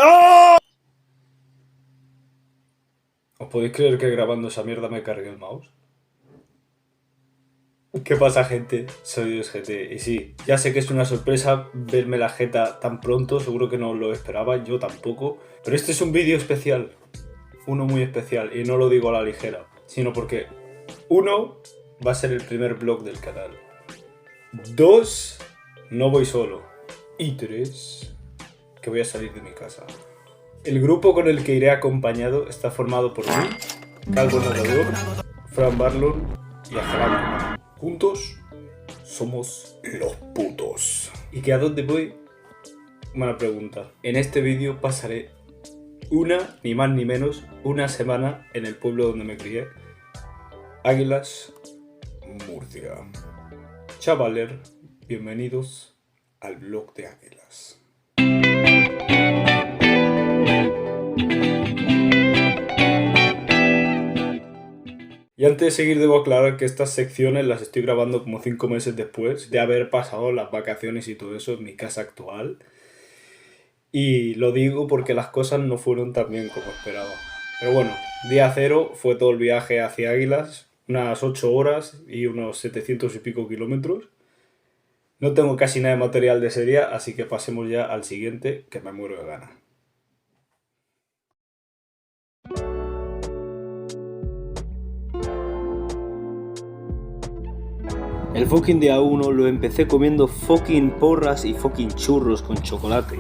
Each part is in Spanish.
¡Oh! ¿Os podéis creer que grabando esa mierda me cargué el mouse? ¿Qué pasa, gente? Soy DiosGT y sí, ya sé que es una sorpresa verme la jeta tan pronto, seguro que no lo esperaba, yo tampoco, pero este es un vídeo especial, uno muy especial, y no lo digo a la ligera, sino porque uno, va a ser el primer vlog del canal, 2, no voy solo, y 3, que voy a salir de mi casa. El grupo con el que iré acompañado está formado por mí, Calvo Nadador, Fran Barlon y Azaram. Juntos somos los putos. ¿Y que a dónde voy? Buena pregunta. En este vídeo pasaré ni más ni menos, una semana en el pueblo donde me crié, Águilas, Murcia. Chavaler, bienvenidos al vlog de Águilas. Y antes de seguir debo aclarar que estas secciones las estoy grabando como 5 meses después de haber pasado las vacaciones y todo eso en mi casa actual. Y lo digo porque las cosas no fueron tan bien como esperaba. Pero bueno, día cero fue todo el viaje hacia Águilas, unas 8 horas y unos 700 y pico kilómetros. No tengo casi nada de material de ese día, así que pasemos ya al siguiente, que me muero de ganas. El fucking día 1 lo empecé comiendo fucking porras y fucking churros con chocolate.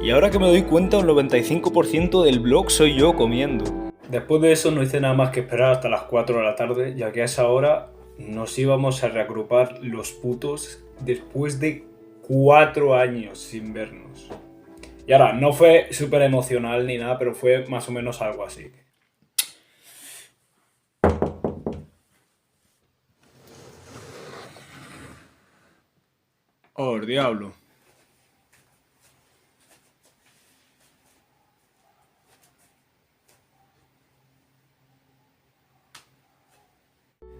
Y ahora que me doy cuenta, un 95% del vlog soy yo comiendo. Después de eso no hice nada más que esperar hasta las 4 de la tarde, ya que a esa hora nos íbamos a reagrupar los putos después de 4 años sin vernos. Y ahora, no fue súper emocional ni nada, pero fue más o menos algo así. ¡Oh, diablo!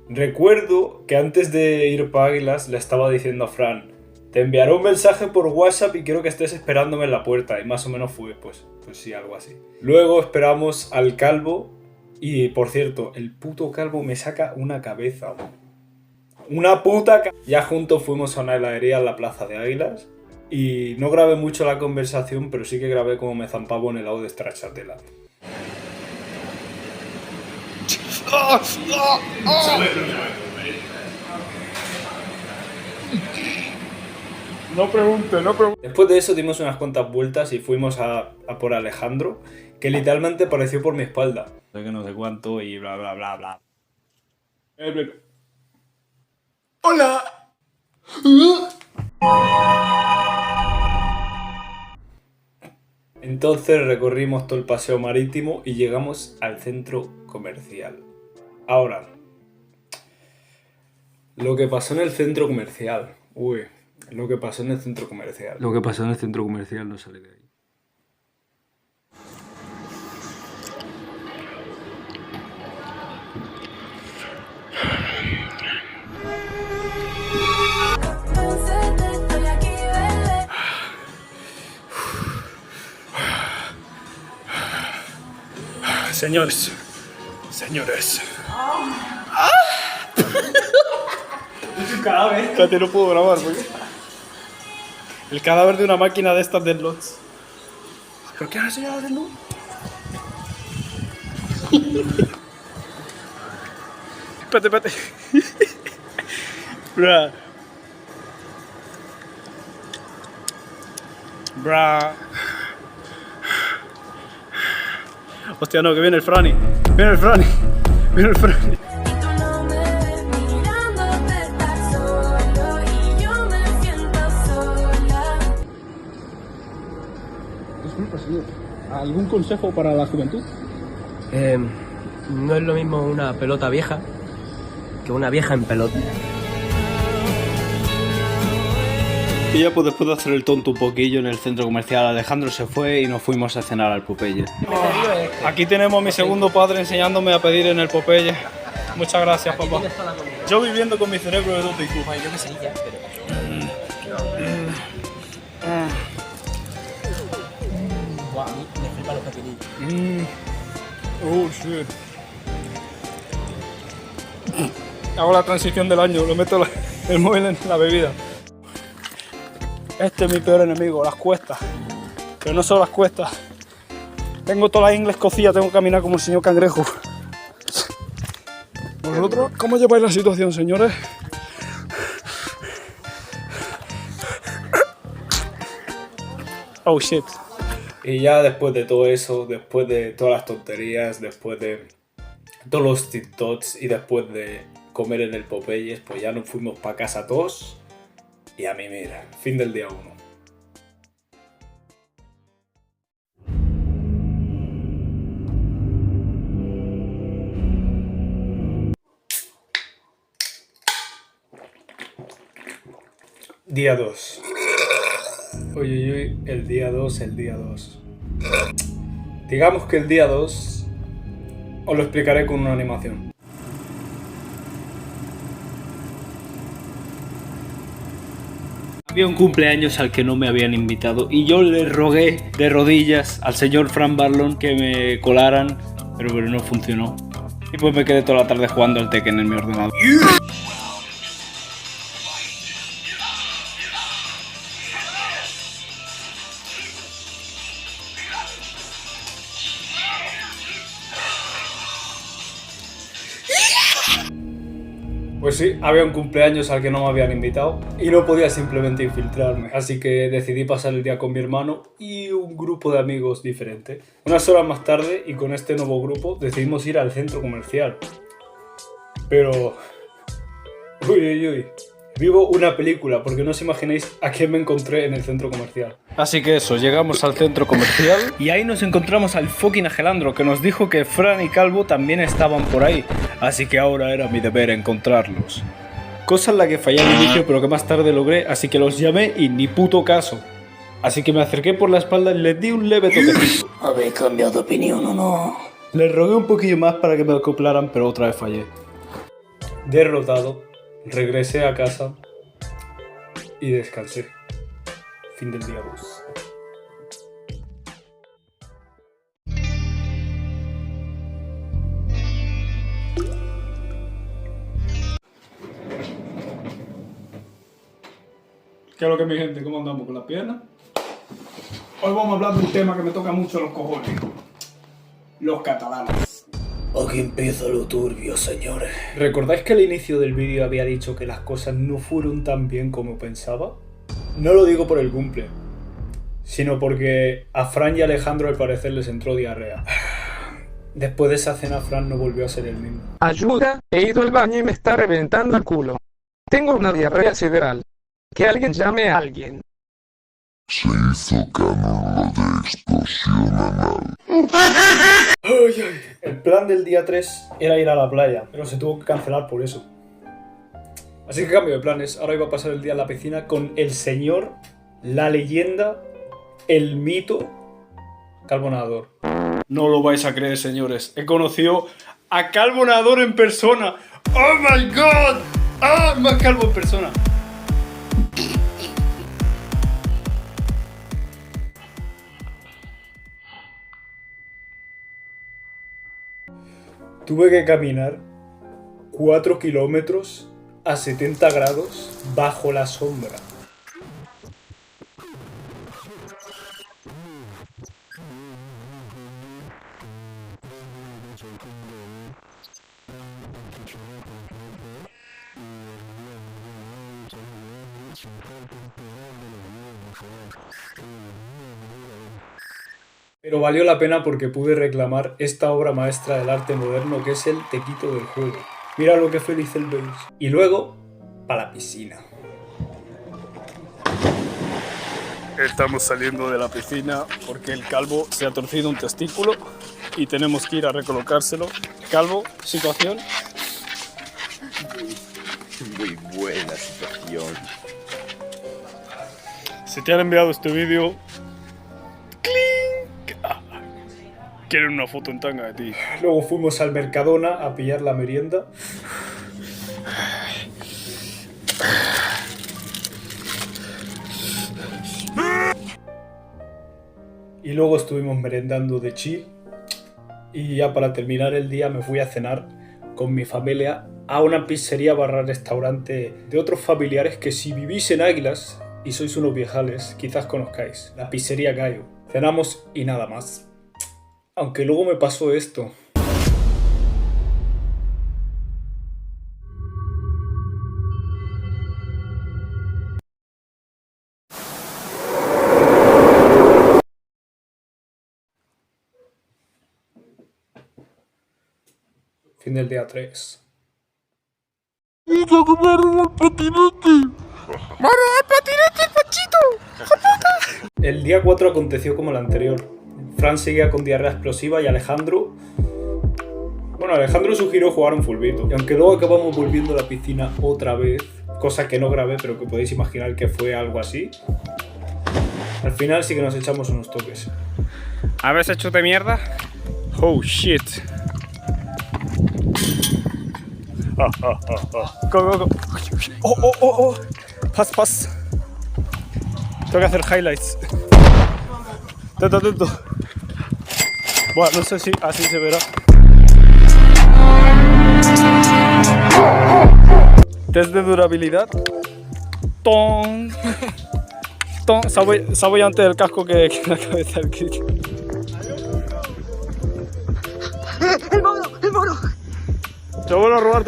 Recuerdo que antes de ir para Águilas le estaba diciendo a Fran: te enviaré un mensaje por WhatsApp y quiero que estés esperándome en la puerta. Y más o menos fue, pues sí, algo así. Luego esperamos al Calvo y, por cierto, el puto Calvo me saca una cabeza. Una puta cabeza. Ya juntos fuimos a una heladería en la plaza de Águilas y no grabé mucho la conversación, pero sí que grabé como me zampaba un helado de stracciatella. No pregunte. Después de eso dimos unas cuantas vueltas y fuimos a por Alejandro, que literalmente apareció por mi espalda. Sé que no sé cuánto y bla bla bla bla. ¡Hola! Entonces recorrimos todo el paseo marítimo y llegamos al centro comercial. Ahora, lo que pasó en el centro comercial. Lo que pasó en el centro comercial. Lo que pasó en el centro comercial no sale de ahí. Señores. Es un cadáver. Espérate, no puedo grabar, güey. El cadáver de una máquina de estas de slots. ¿Por qué has enseñado de slot? Espérate. Bra. Hostia, no, que viene el Franny. Viene el Franny. Disculpa, señor. ¿Algún consejo para la juventud? No es lo mismo una pelota vieja que una vieja en pelota. Y ya pues después de hacer el tonto un poquillo en el centro comercial, Alejandro se fue y nos fuimos a cenar al Popeye. Aquí tenemos a mi segundo padre enseñándome a pedir en el Popeye. Muchas gracias, papá. Yo viviendo con mi cerebro de 2 IQ. Yo que sé, ya, pero... Buah, a mí me flipan los pepinillos. Oh, shit. Hago la transición del año, le meto el móvil en la bebida. Este es mi peor enemigo, las cuestas. Pero no solo las cuestas. Tengo toda la ingle cocida, tengo que caminar como el señor cangrejo. ¿Vosotros cómo lleváis la situación, señores? Oh shit. Y ya después de todo eso, después de todas las tonterías, después de todos los TikToks y después de comer en el Popeyes, pues ya nos fuimos para casa todos. Y a mí, mira, fin del día 1. Día 2. Uy, el día 2. Digamos que el día 2 os lo explicaré con una animación. Había un cumpleaños al que no me habían invitado y yo le rogué de rodillas al señor Frank Barlon que me colaran, pero no funcionó. Y pues me quedé toda la tarde jugando al Tekken en mi ordenador. Pues sí, había un cumpleaños al que no me habían invitado y no podía simplemente infiltrarme, así que decidí pasar el día con mi hermano y un grupo de amigos diferente. Unas horas más tarde y con este nuevo grupo decidimos ir al centro comercial. Pero... Uy, vivo una película porque no os imagináis a quién me encontré en el centro comercial. Así que eso, llegamos al centro comercial Y ahí nos encontramos al fucking Agelandro que nos dijo que Fran y Calvo también estaban por ahí. Así que ahora era mi deber encontrarlos. Cosa en la que fallé al inicio pero que más tarde logré, así que los llamé y ni puto caso. Así que me acerqué por la espalda y les di un leve toquecito. ¿Habéis cambiado de opinión o no? Les rogué un poquillo más para que me acoplaran, pero otra vez fallé. Derrotado, regresé a casa y descansé. Fin del día 2. ¿Qué es lo que mi gente? ¿Cómo andamos con las piernas? Hoy vamos a hablar de un tema que me toca mucho los cojones. Los catalanes. Aquí empieza lo turbio, señores. ¿Recordáis que al inicio del vídeo había dicho que las cosas no fueron tan bien como pensaba? No lo digo por el cumple, sino porque a Fran y a Alejandro al parecer les entró diarrea. Después de esa cena Fran no volvió a ser el mismo. Ayuda, he ido al baño y me está reventando el culo. Tengo una diarrea sideral. Que alguien llame a alguien. Se hizo canon lo de explosión anal. El plan del día 3 era ir a la playa, pero se tuvo que cancelar por eso. Así que cambio de planes, ahora iba a pasar el día en la piscina con el señor, la leyenda, el mito, Calvo Nadador. No lo vais a creer, señores. He conocido a Calvo Nadador en persona. ¡Oh my god! ¡Ah! Más calvo en persona. Tuve que caminar 4 kilómetros a 70 grados bajo la sombra. Pero valió la pena porque pude reclamar esta obra maestra del arte moderno que es el tequito del juego. Mira lo que feliz el veis. Y luego, para la piscina. Estamos saliendo de la piscina porque el calvo se ha torcido un testículo y tenemos que ir a recolocárselo. Calvo, situación. Muy buena situación. Si te han enviado este vídeo, quieren una foto en tanga de ti. Luego fuimos al Mercadona a pillar la merienda. y luego estuvimos merendando de chill. Y ya para terminar el día me fui a cenar con mi familia a una pizzería barra restaurante de otros familiares que si vivís en Águilas y sois unos viejales, quizás conozcáis, la pizzería Gallo. Cenamos y nada más. Aunque luego me pasó esto. Fin del día 3. El día 4 aconteció como el anterior. Fran seguía con diarrea explosiva y Alejandro sugirió jugar un fulbito. Y aunque luego acabamos volviendo a la piscina otra vez, cosa que no grabé pero que podéis imaginar que fue algo así, al final sí que nos echamos unos toques. ¿Habéis hecho de mierda? Oh shit. Go. Oh. Pas. Tengo que hacer highlights. Atento. Bueno, no sé si así se verá. Test de durabilidad. Ton. Sabo ya antes del casco que la cabeza del kit. ¡El mono! Te voy a robar,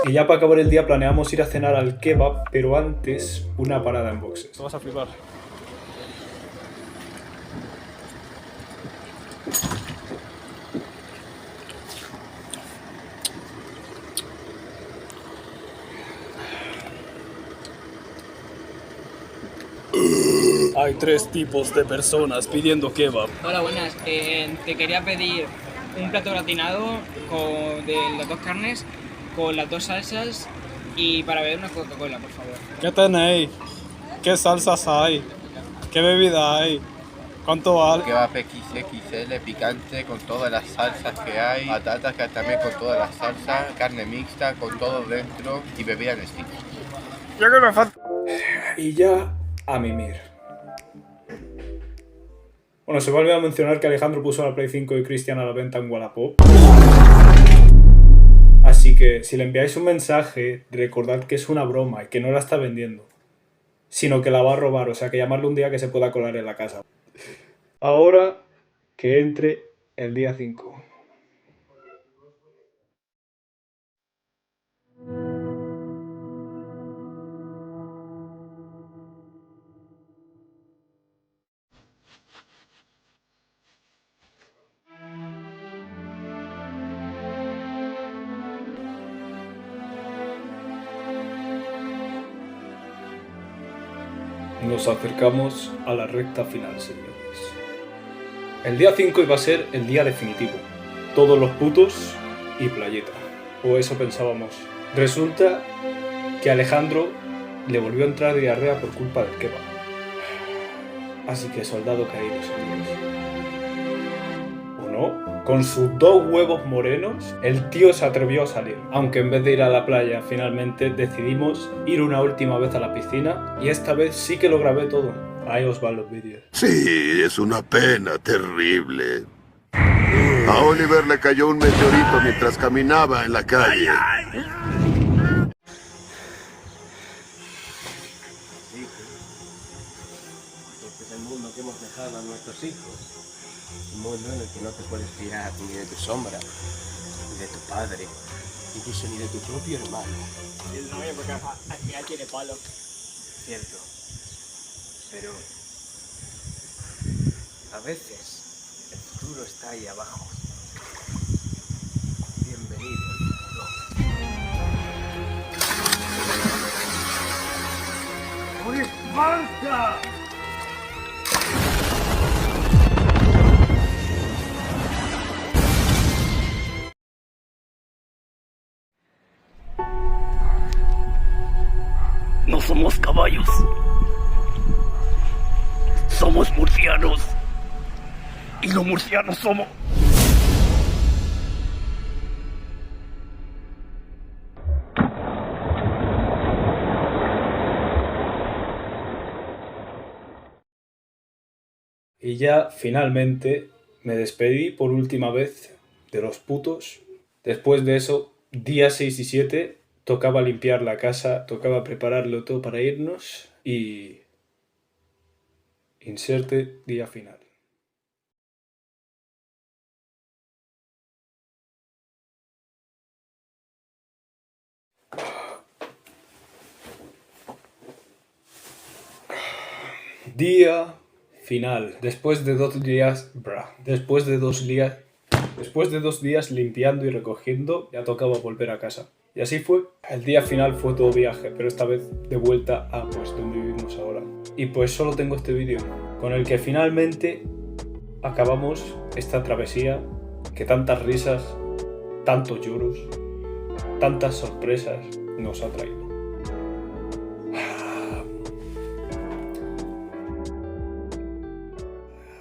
Y ya para acabar el día planeamos ir a cenar al kebab, pero antes una parada en boxes. Te vas a flipar. Hay 3 tipos de personas pidiendo kebab. Hola, buenas. Te quería pedir un plato gratinado de las 2 carnes, con las 2 salsas y para beber una Coca-Cola, por favor. ¿Qué tenéis? ¿Qué salsas hay? ¿Qué bebida hay? ¿Cuánto vale? Kebab XXL picante con todas las salsas que hay, patatas que también con todas las salsas, carne mixta con todo dentro y bebida en stick. Yo que me falta. Y ya a mimir. Bueno, se me olvidó mencionar que Alejandro puso la Play 5 y Cristian a la venta en Wallapop. Así que si le enviáis un mensaje, recordad que es una broma y que no la está vendiendo, sino que la va a robar, o sea que llamarle un día que se pueda colar en la casa. Ahora que entre el día 5. Nos acercamos a la recta final, señores. El día 5 iba a ser el día definitivo. Todos los putos y playeta. O eso pensábamos. Resulta que a Alejandro le volvió a entrar diarrea por culpa del kebab. Así que soldado caído, señores. ¿O no? Con sus 2 huevos morenos, el tío se atrevió a salir. Aunque en vez de ir a la playa, finalmente decidimos ir una última vez a la piscina. Y esta vez sí que lo grabé todo. Ahí os van los vídeos. Sí, es una pena terrible. A Oliver le cayó un meteorito mientras caminaba en la calle. Este es el mundo que hemos dejado a nuestros hijos. Un mundo en el que no te puedes fiar ni de tu sombra, ni de tu padre, incluso ni de tu propio hermano. No, porque al final tiene palo. Cierto. Pero a veces el futuro está ahí abajo. Bienvenido al futuro. ¡Falta! No somos caballos. Somos murcianos. Y los murcianos somos Y ya finalmente me despedí por última vez de los putos. Después de eso, día 6 y 7, tocaba limpiar la casa, tocaba prepararlo todo para irnos y... inserte día final. Día final. Después de 2 días... Después de 2 días limpiando y recogiendo, ya tocaba volver a casa. Y así fue. El día final fue todo viaje, pero esta vez de vuelta a pues donde vivimos ahora. Y pues solo tengo este vídeo, con el que finalmente acabamos esta travesía que tantas risas, tantos lloros, tantas sorpresas nos ha traído.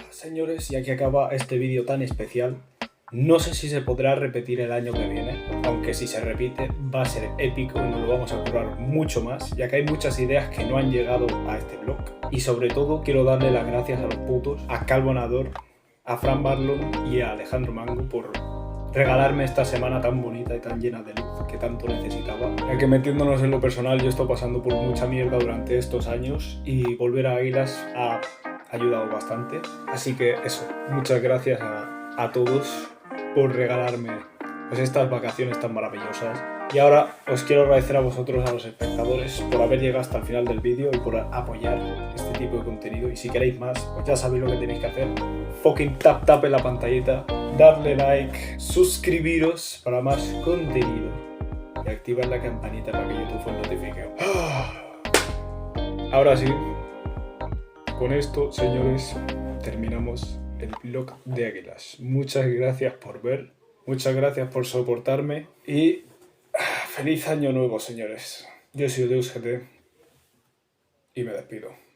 Señores, ya que acaba este vídeo tan especial, no sé si se podrá repetir el año que viene, aunque si se repite va a ser épico y nos lo vamos a currar mucho más, ya que hay muchas ideas que no han llegado a este vlog. Y sobre todo quiero darle las gracias a los putos, a Calvo Nador, a Fran Barlon y a Alejandro Mango por regalarme esta semana tan bonita y tan llena de luz que tanto necesitaba. Ya que metiéndonos en lo personal, yo estoy pasando por mucha mierda durante estos años y volver a Águilas ha ayudado bastante. Así que eso, muchas gracias a todos por regalarme pues estas vacaciones tan maravillosas. Y ahora os quiero agradecer a vosotros, a los espectadores, por haber llegado hasta el final del vídeo y por apoyar este tipo de contenido. Y si queréis más, pues ya sabéis lo que tenéis que hacer. Fucking tap en la pantallita, darle like, suscribiros para más contenido y activar la campanita para que YouTube os notifique. Ahora sí, con esto, señores, terminamos el vlog de Águilas. Muchas gracias por ver, muchas gracias por soportarme y feliz año nuevo, señores. Yo soy DeusGT y me despido.